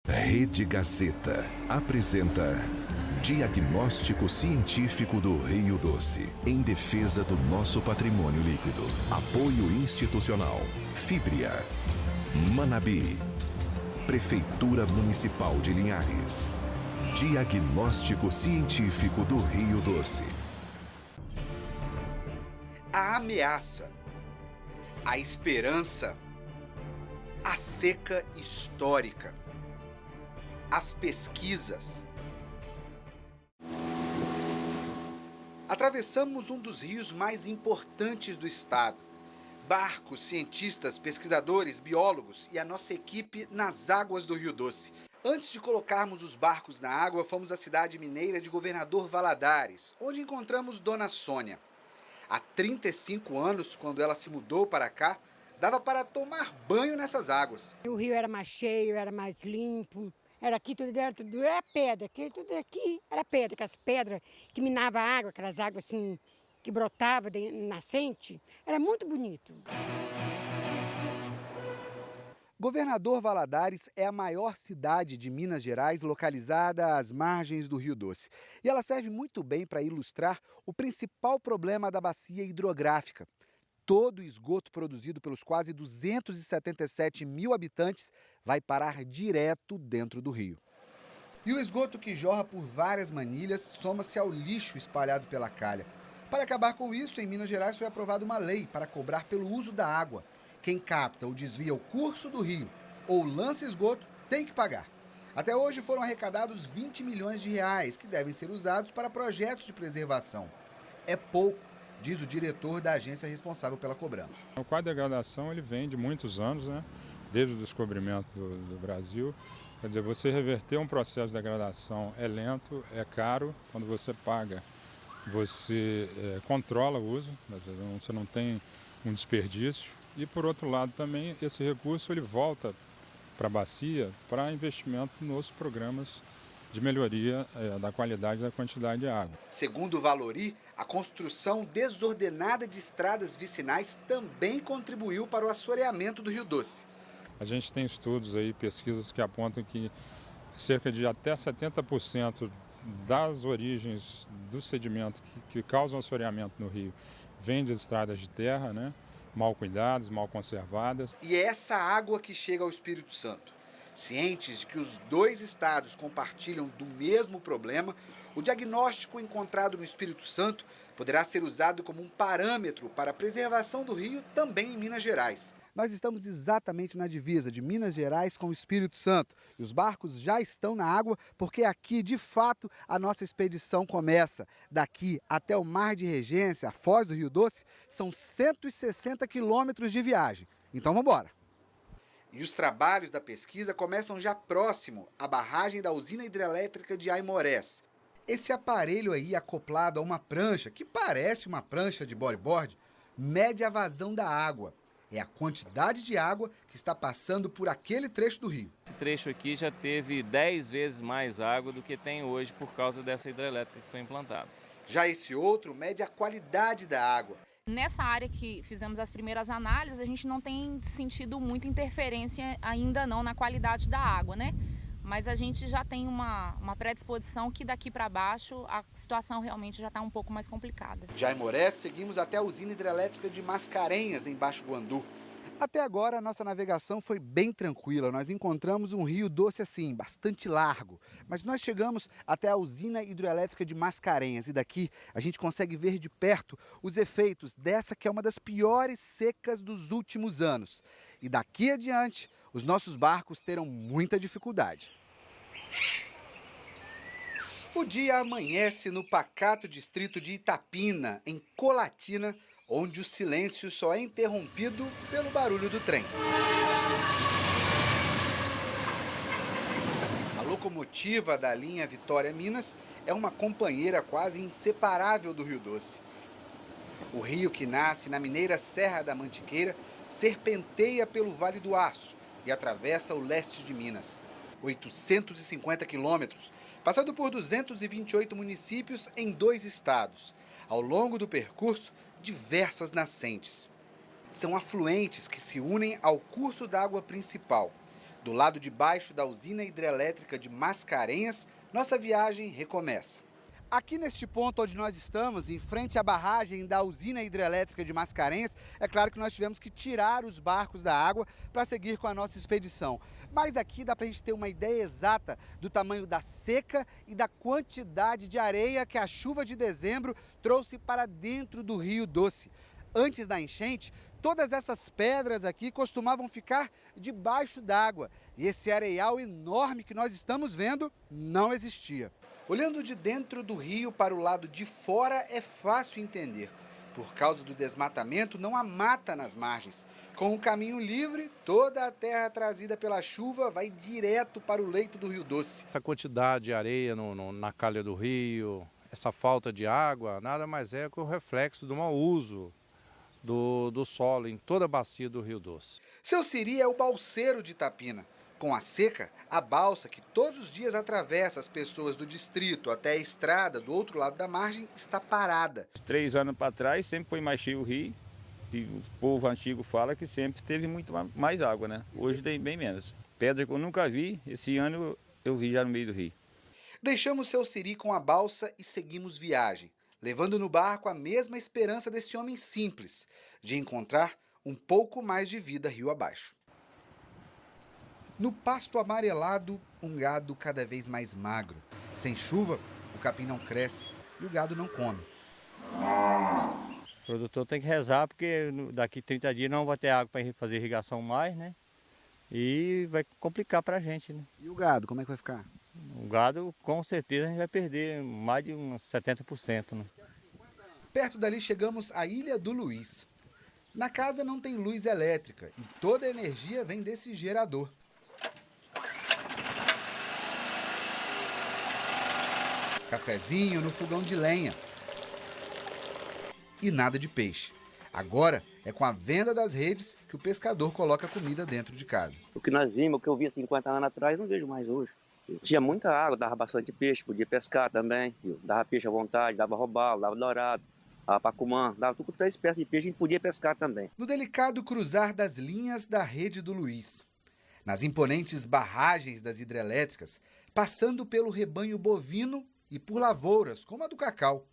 Rede Gazeta apresenta Diagnóstico Científico do Rio Doce, em defesa do nosso patrimônio líquido. Apoio institucional, Fibria, Manabi, Prefeitura Municipal de Linhares. Diagnóstico Científico do Rio Doce. A ameaça, a esperança, a seca histórica, as pesquisas. Atravessamos um dos rios mais importantes do estado. Barcos, cientistas, pesquisadores, biólogos e a nossa equipe nas águas do Rio Doce. Antes de colocarmos os barcos na água, fomos à cidade mineira de Governador Valadares, onde encontramos Dona Sônia. Há 35 anos, quando ela se mudou para cá, dava para tomar banho nessas águas. O rio era mais cheio, era mais limpo. Era aqui, tudo era pedra. Tudo aqui era pedra, aquelas pedras que minavam a água, aquelas águas assim que brotavam de nascente. Era muito bonito. Governador Valadares é a maior cidade de Minas Gerais localizada às margens do Rio Doce. E ela serve muito bem para ilustrar o principal problema da bacia hidrográfica. Todo o esgoto produzido pelos quase 277 mil habitantes vai parar direto dentro do rio. E o esgoto que jorra por várias manilhas soma-se ao lixo espalhado pela calha. Para acabar com isso, em Minas Gerais foi aprovada uma lei para cobrar pelo uso da água. Quem capta ou desvia o curso do rio ou lança esgoto tem que pagar. Até hoje foram arrecadados 20 milhões de reais que devem ser usados para projetos de preservação. É pouco, diz o diretor da agência responsável pela cobrança. O quadro de degradação ele vem de muitos anos, né? Desde o descobrimento do Brasil. Quer dizer, você reverter um processo de degradação é lento, é caro. Quando você paga, você controla o uso, você não tem um desperdício. E, por outro lado, também esse recurso ele volta para a bacia para investimento nos programas de melhoria da qualidade e da quantidade de água. Segundo o Valori, a construção desordenada de estradas vicinais também contribuiu para o assoreamento do Rio Doce. A gente tem estudos aí, pesquisas que apontam que cerca de até 70% das origens do sedimento que causam assoreamento no rio vem de estradas de terra, né? Mal cuidadas, mal conservadas. E é essa água que chega ao Espírito Santo. Cientes de que os dois estados compartilham do mesmo problema, o diagnóstico encontrado no Espírito Santo poderá ser usado como um parâmetro para a preservação do rio também em Minas Gerais. Nós estamos exatamente na divisa de Minas Gerais com o Espírito Santo. E os barcos já estão na água porque aqui, de fato, a nossa expedição começa. Daqui até o Mar de Regência, a Foz do Rio Doce, são 160 quilômetros de viagem. Então vamos embora. E os trabalhos da pesquisa começam já próximo à barragem da usina hidrelétrica de Aimorés. Esse aparelho aí acoplado a uma prancha, que parece uma prancha de bodyboard, mede a vazão da água. É a quantidade de água que está passando por aquele trecho do rio. Esse trecho aqui já teve 10 vezes mais água do que tem hoje por causa dessa hidrelétrica que foi implantada. Já esse outro mede a qualidade da água. Nessa área que fizemos as primeiras análises, a gente não tem sentido muita interferência ainda não na qualidade da água, né? Mas a gente já tem uma predisposição que daqui para baixo a situação realmente já está um pouco mais complicada. De Aimorés, seguimos até a usina hidrelétrica de Mascarenhas, em Baixo Guandu. Até agora, a nossa navegação foi bem tranquila. Nós encontramos um rio doce assim, bastante largo. Mas nós chegamos até a usina hidrelétrica de Mascarenhas e daqui a gente consegue ver de perto os efeitos dessa que é uma das piores secas dos últimos anos. E daqui adiante, os nossos barcos terão muita dificuldade. O dia amanhece no pacato distrito de Itapina, em Colatina, onde o silêncio só é interrompido pelo barulho do trem. A locomotiva da linha Vitória Minas é uma companheira quase inseparável do Rio Doce. O rio que nasce na mineira Serra da Mantiqueira serpenteia pelo Vale do Aço e atravessa o leste de Minas. 850 quilômetros, passando por 228 municípios em 2 estados. Ao longo do percurso, diversas nascentes. São afluentes que se unem ao curso d'água principal. Do lado de baixo da usina hidrelétrica de Mascarenhas, nossa viagem recomeça. Aqui neste ponto onde nós estamos, em frente à barragem da usina hidrelétrica de Mascarenhas, é claro que nós tivemos que tirar os barcos da água para seguir com a nossa expedição. Mas aqui dá para a gente ter uma ideia exata do tamanho da seca e da quantidade de areia que a chuva de dezembro trouxe para dentro do Rio Doce. Antes da enchente, todas essas pedras aqui costumavam ficar debaixo d'água e esse areial enorme que nós estamos vendo não existia. Olhando de dentro do rio para o lado de fora é fácil entender. Por causa do desmatamento, não há mata nas margens. Com o caminho livre, toda a terra trazida pela chuva vai direto para o leito do Rio Doce. A quantidade de areia na calha do rio, essa falta de água, nada mais é que o reflexo do mau uso do solo em toda a bacia do Rio Doce. Seu Siri é o balseiro de Itapina. Com a seca, a balsa que todos os dias atravessa as pessoas do distrito até a estrada do outro lado da margem está parada. 3 anos para trás sempre foi mais cheio o rio e o povo antigo fala que sempre teve muito mais água, né? Hoje tem bem menos. Pedra que eu nunca vi, esse ano eu vi já no meio do rio. Deixamos seu Siri com a balsa e seguimos viagem, levando no barco a mesma esperança desse homem simples, de encontrar um pouco mais de vida rio abaixo. No pasto amarelado, um gado cada vez mais magro. Sem chuva, o capim não cresce e o gado não come. O produtor tem que rezar porque daqui 30 dias não vai ter água para fazer irrigação mais, né? E vai complicar para a gente, né? E o gado, como é que vai ficar? O gado, com certeza, a gente vai perder mais de uns 70%, né? Perto dali chegamos à Ilha do Luiz. Na casa não tem luz elétrica e toda a energia vem desse gerador. Cafezinho no fogão de lenha. E nada de peixe. Agora é com a venda das redes que o pescador coloca comida dentro de casa. O que nós vimos, o que eu via 50 anos atrás, não vejo mais hoje. Tinha muita água, dava bastante peixe, podia pescar também. Dava peixe à vontade, dava robalo, dava dourado, dava pacumã, dava tudo 3 espécies de peixe, a gente podia pescar também. No delicado cruzar das linhas da rede do Luiz, nas imponentes barragens das hidrelétricas, passando pelo rebanho bovino e por lavouras, como a do cacau.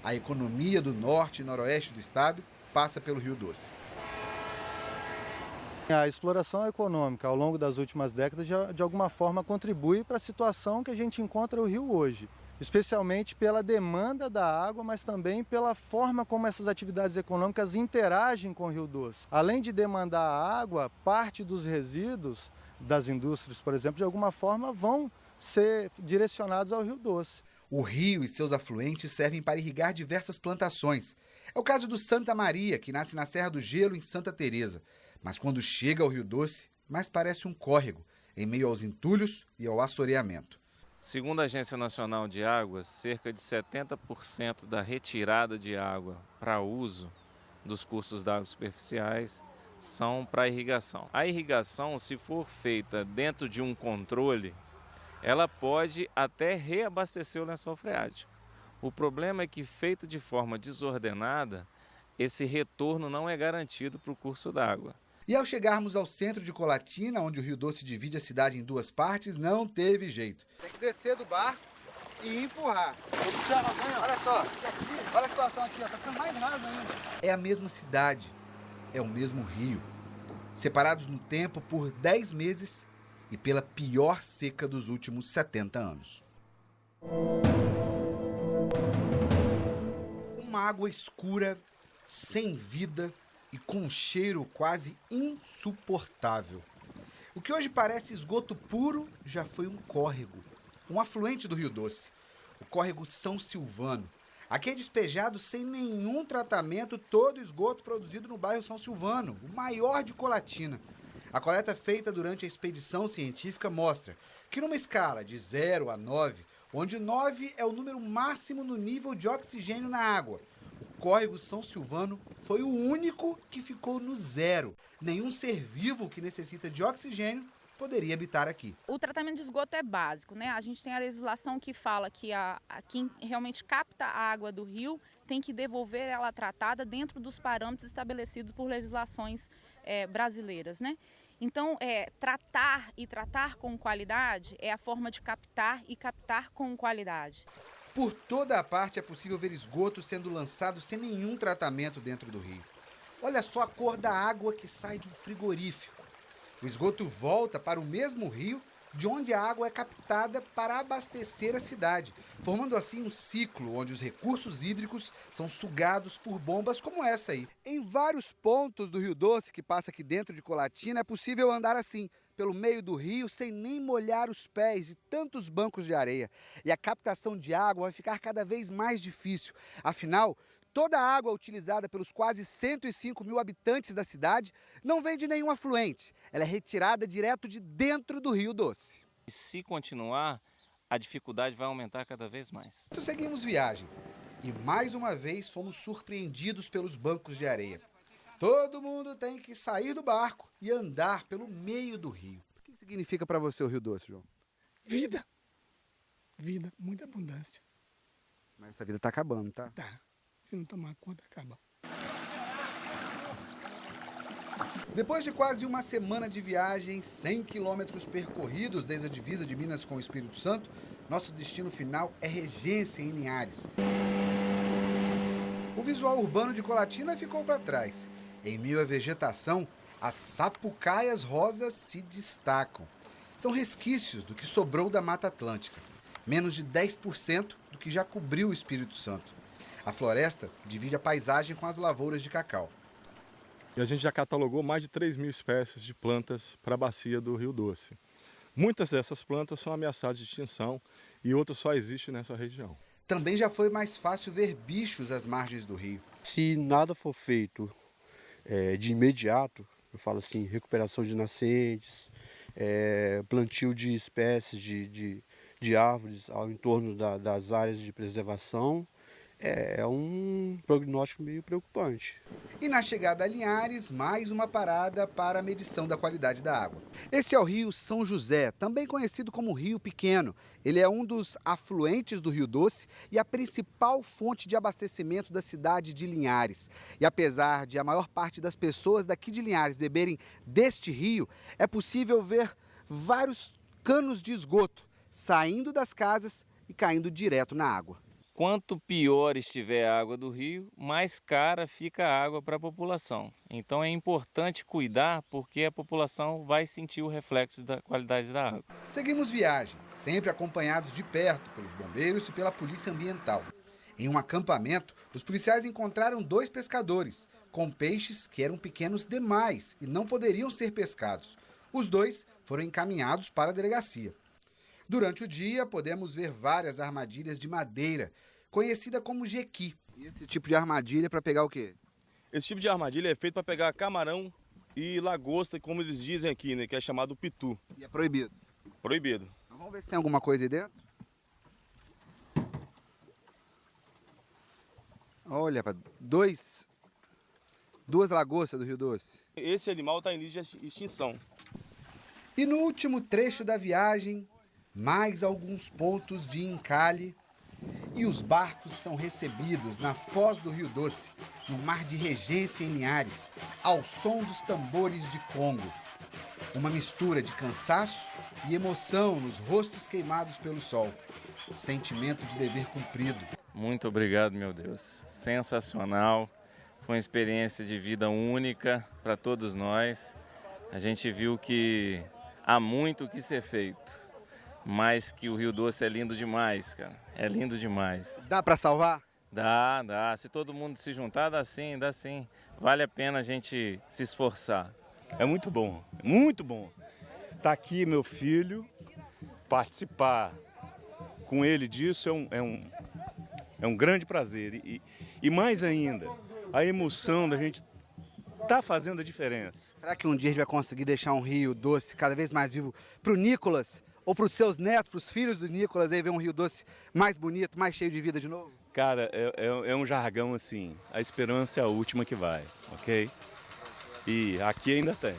A economia do norte e noroeste do estado passa pelo Rio Doce. A exploração econômica ao longo das últimas décadas de alguma forma contribui para a situação que a gente encontra no rio hoje, especialmente pela demanda da água, mas também pela forma como essas atividades econômicas interagem com o Rio Doce. Além de demandar a água, parte dos resíduos das indústrias, por exemplo, de alguma forma vão ser direcionados ao Rio Doce. O rio e seus afluentes servem para irrigar diversas plantações. É o caso do Santa Maria, que nasce na Serra do Gelo, em Santa Teresa. Mas quando chega ao Rio Doce, mais parece um córrego, em meio aos entulhos e ao assoreamento. Segundo a Agência Nacional de Águas, cerca de 70% da retirada de água para uso dos cursos d'água superficiais são para irrigação. A irrigação, se for feita dentro de um controle, ela pode até reabastecer o lençol freático. O problema é que, feito de forma desordenada, esse retorno não é garantido para o curso d'água. E ao chegarmos ao centro de Colatina, onde o Rio Doce divide a cidade em 2 partes, não teve jeito. Tem que descer do barco e empurrar. Olha só, olha a situação aqui, tá ficando mais raso ainda. É a mesma cidade, é o mesmo rio, separados no tempo por 10 meses e pela pior seca dos últimos 70 anos. Uma água escura, sem vida e com um cheiro quase insuportável. O que hoje parece esgoto puro já foi um córrego, um afluente do Rio Doce, o córrego São Silvano. Aqui é despejado sem nenhum tratamento todo o esgoto produzido no bairro São Silvano, o maior de Colatina. A coleta feita durante a expedição científica mostra que numa escala de 0 a 9, onde 9 é o número máximo no nível de oxigênio na água, o córrego São Silvano foi o único que ficou no 0. Nenhum ser vivo que necessita de oxigênio poderia habitar aqui. O tratamento de esgoto é básico, né? A gente tem a legislação que fala que quem realmente capta a água do rio tem que devolver ela tratada dentro dos parâmetros estabelecidos por legislações brasileiras, né? Então, tratar com qualidade é a forma de captar e captar com qualidade. Por toda a parte é possível ver esgoto sendo lançado sem nenhum tratamento dentro do rio. Olha só a cor da água que sai de um frigorífico. O esgoto volta para o mesmo rio de onde a água é captada para abastecer a cidade, formando assim um ciclo onde os recursos hídricos são sugados por bombas como essa aí. Em vários pontos do Rio Doce, que passa aqui dentro de Colatina, é possível andar assim, pelo meio do rio, sem nem molhar os pés de tantos bancos de areia. E a captação de água vai ficar cada vez mais difícil. Afinal, toda a água utilizada pelos quase 105 mil habitantes da cidade não vem de nenhum afluente. Ela é retirada direto de dentro do Rio Doce. E se continuar, a dificuldade vai aumentar cada vez mais. Então seguimos viagem e mais uma vez fomos surpreendidos pelos bancos de areia. Todo mundo tem que sair do barco e andar pelo meio do rio. O que significa para você o Rio Doce, João? Vida. Vida, muita abundância. Mas essa vida está acabando, tá? Tá. Se não tomar conta, acaba. Depois de quase uma semana de viagem, 100 quilômetros percorridos desde a divisa de Minas com o Espírito Santo, nosso destino final é Regência, em Linhares. O visual urbano de Colatina ficou para trás. Em meio à vegetação, as sapucaias rosas se destacam. São resquícios do que sobrou da Mata Atlântica. Menos de 10% do que já cobriu o Espírito Santo. A floresta divide a paisagem com as lavouras de cacau. E a gente já catalogou mais de 3.000 espécies de plantas para a bacia do Rio Doce. Muitas dessas plantas são ameaçadas de extinção e outras só existem nessa região. Também já foi mais fácil ver bichos às margens do rio. Se nada for feito de imediato, eu falo assim, recuperação de nascentes, plantio de espécies de árvores ao entorno das áreas de preservação, é um prognóstico meio preocupante. E na chegada a Linhares, mais uma parada para a medição da qualidade da água. Este é o Rio São José, também conhecido como Rio Pequeno. Ele é um dos afluentes do Rio Doce e a principal fonte de abastecimento da cidade de Linhares. E apesar de a maior parte das pessoas daqui de Linhares beberem deste rio, é possível ver vários canos de esgoto saindo das casas e caindo direto na água. Quanto pior estiver a água do rio, mais cara fica a água para a população. Então é importante cuidar, porque a população vai sentir o reflexo da qualidade da água. Seguimos viagem, sempre acompanhados de perto pelos bombeiros e pela polícia ambiental. Em um acampamento, os policiais encontraram 2 pescadores, com peixes que eram pequenos demais e não poderiam ser pescados. Os 2 foram encaminhados para a delegacia. Durante o dia, podemos ver várias armadilhas de madeira, conhecida como jequi. E esse tipo de armadilha é para pegar o quê? Esse tipo de armadilha é feito para pegar camarão e lagosta, como eles dizem aqui, né, que é chamado pitu. E é proibido? Proibido. Então vamos ver se tem alguma coisa aí dentro. Olha, duas lagostas do Rio Doce. Esse animal está em lista de extinção. E no último trecho da viagem, mais alguns pontos de encalhe e os barcos são recebidos na foz do Rio Doce, no mar de Regência, em Linhares, ao som dos tambores de Congo. Uma mistura de cansaço e emoção nos rostos queimados pelo sol. Sentimento de dever cumprido. Muito obrigado, meu Deus. Sensacional. Foi uma experiência de vida única para todos nós. A gente viu que há muito o que ser feito. Mas que o Rio Doce é lindo demais, cara. É lindo demais. Dá para salvar? Dá. Se todo mundo se juntar, dá sim. Vale a pena a gente se esforçar. É muito bom, muito bom. Tá aqui meu filho, participar com ele disso é um grande prazer. E mais ainda, a emoção da gente tá fazendo a diferença. Será que um dia a gente vai conseguir deixar um Rio Doce cada vez mais vivo para o Nicolas? Ou para os seus netos, para os filhos do Nicolas, aí ver um Rio Doce mais bonito, mais cheio de vida de novo? Cara, é um jargão assim, a esperança é a última que vai, ok? E aqui ainda tem.